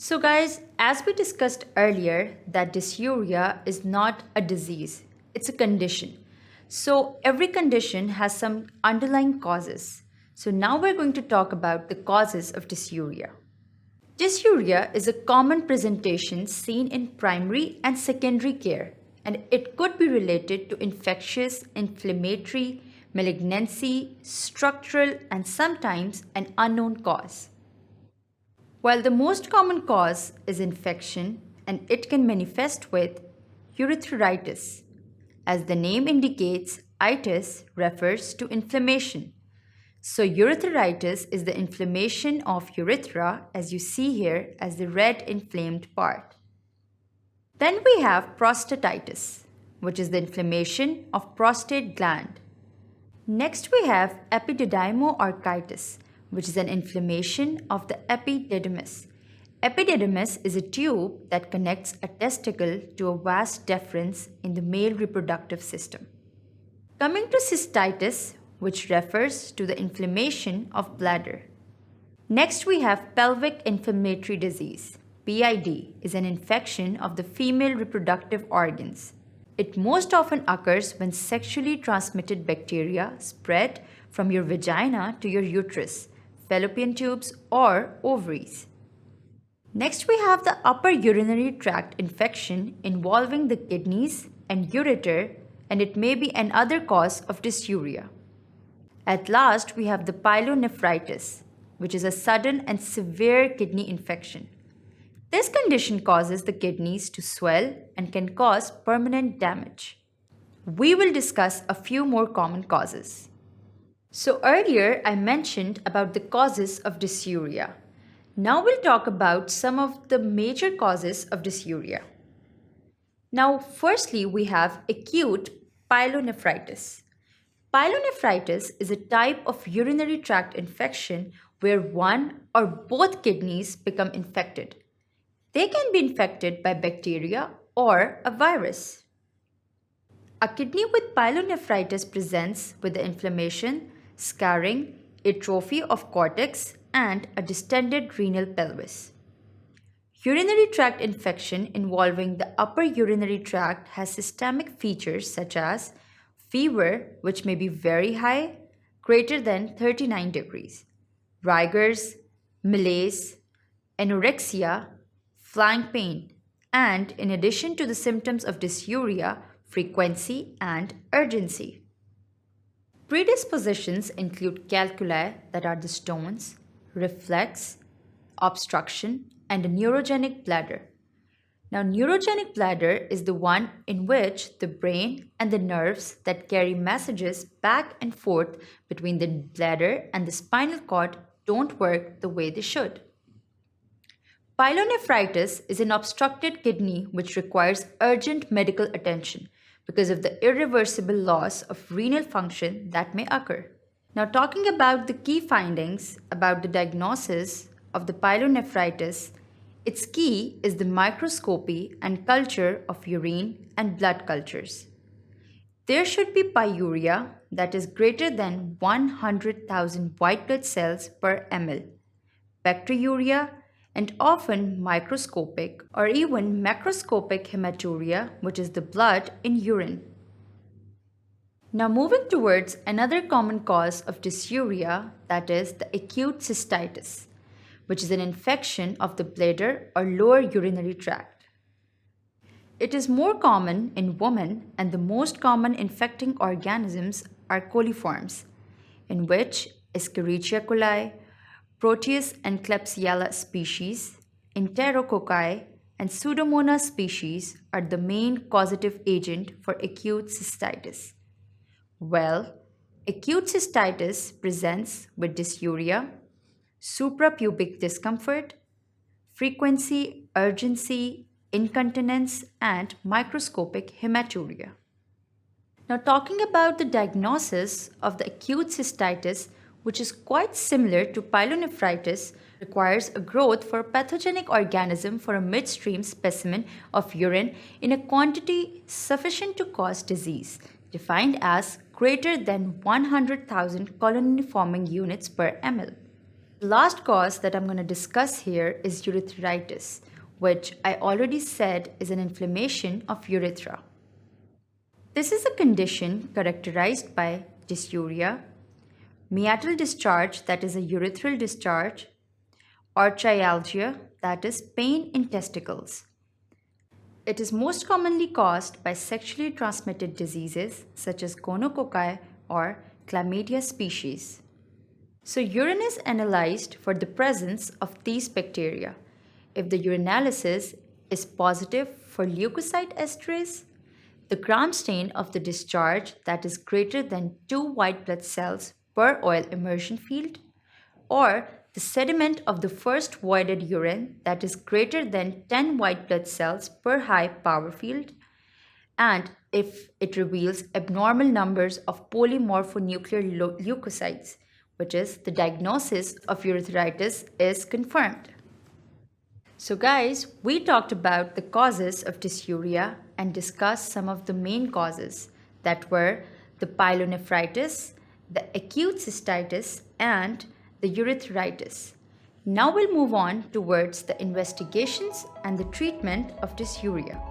So guys, as we discussed earlier, that dysuria is not a disease, it's a condition. So every condition has some underlying causes. So now we're going to talk about the causes of dysuria. Dysuria is a common presentation seen in primary and secondary care, and it could be related to infectious, inflammatory, malignancy, structural, and sometimes an unknown cause. While the most common cause is infection, and it can manifest with urethritis. As the name indicates, itis refers to inflammation. So urethritis is the inflammation of urethra, as you see here as the red inflamed part. Then we have prostatitis, which is the inflammation of prostate gland. Next we have epididymoarthritis, which is an inflammation of the epididymis. Epididymis is a tube that connects a testicle to a vas deferens in the male reproductive system. Coming to cystitis, which refers to the inflammation of bladder. Next we have pelvic inflammatory disease. PID is an infection of the female reproductive organs. It most often occurs when sexually transmitted bacteria spread from your vagina to your uterus, fallopian tubes, or ovaries. Next, we have the upper urinary tract infection involving the kidneys and ureter, and it may be another cause of dysuria. At last, we have the pyelonephritis, which is a sudden and severe kidney infection. This condition causes the kidneys to swell and can cause permanent damage. We will discuss a few more common causes. So earlier I mentioned about the causes of dysuria. Now we'll talk about some of the major causes of dysuria. Now firstly we have acute pyelonephritis. Pyelonephritis is a type of urinary tract infection where one or both kidneys become infected. They can be infected by bacteria or a virus. A kidney with pyelonephritis presents with the inflammation, scarring, atrophy of cortex, and a distended renal pelvis. Urinary tract infection involving the upper urinary tract has systemic features such as fever, which may be very high, greater than 39 degrees, rigors, malaise, anorexia, flank pain, and in addition to the symptoms of dysuria, frequency and urgency. Predispositions include calculi, that are the stones, reflex, obstruction, and a neurogenic bladder. Now, neurogenic bladder is the one in which the brain and the nerves that carry messages back and forth between the bladder and the spinal cord don't work the way they should. Pyelonephritis is an obstructed kidney which requires urgent medical attention because of the irreversible loss of renal function that may occur. Now, talking about the key findings about the diagnosis of the pyelonephritis, its key is the microscopy and culture of urine and blood cultures. There should be pyuria that is greater than 100,000 white blood cells per ml, bacteriuria, and often microscopic or even macroscopic hematuria, which is the blood in urine. Now moving towards another common cause of dysuria, that is the acute cystitis, which is an infection of the bladder or lower urinary tract. It is more common in women, and the most common infecting organisms are coliforms, in which Escherichia coli, Proteus and Klebsiella species, Enterococci, and Pseudomonas species are the main causative agent for acute cystitis. Well, acute cystitis presents with dysuria, suprapubic discomfort, frequency, urgency, incontinence, and microscopic hematuria. Now, talking about the diagnosis of the acute cystitis, which is quite similar to pyelonephritis, requires a growth for a pathogenic organism for a midstream specimen of urine in a quantity sufficient to cause disease, defined as greater than 100,000 colony-forming units per ml. The last cause that I'm going to discuss here is urethritis, which I already said is an inflammation of urethra. This is a condition characterized by dysuria, meatal discharge, that is a urethral discharge, or arthralgia, that is pain in testicles. It is most commonly caused by sexually transmitted diseases such as gonococci or chlamydia species. So urine is analyzed for the presence of these bacteria. If the urinalysis is positive for leukocyte esterase, the gram stain of the discharge that is greater than 2 white blood cells per oil immersion field, or the sediment of the first voided urine that is greater than 10 white blood cells per high power field, and if it reveals abnormal numbers of polymorphonuclear leukocytes, which is the diagnosis of urethritis is confirmed. So guys, we talked about the causes of dysuria and discussed some of the main causes that were the pyelonephritis, the acute cystitis, and the urethritis. Now we'll move on towards the investigations and the treatment of dysuria.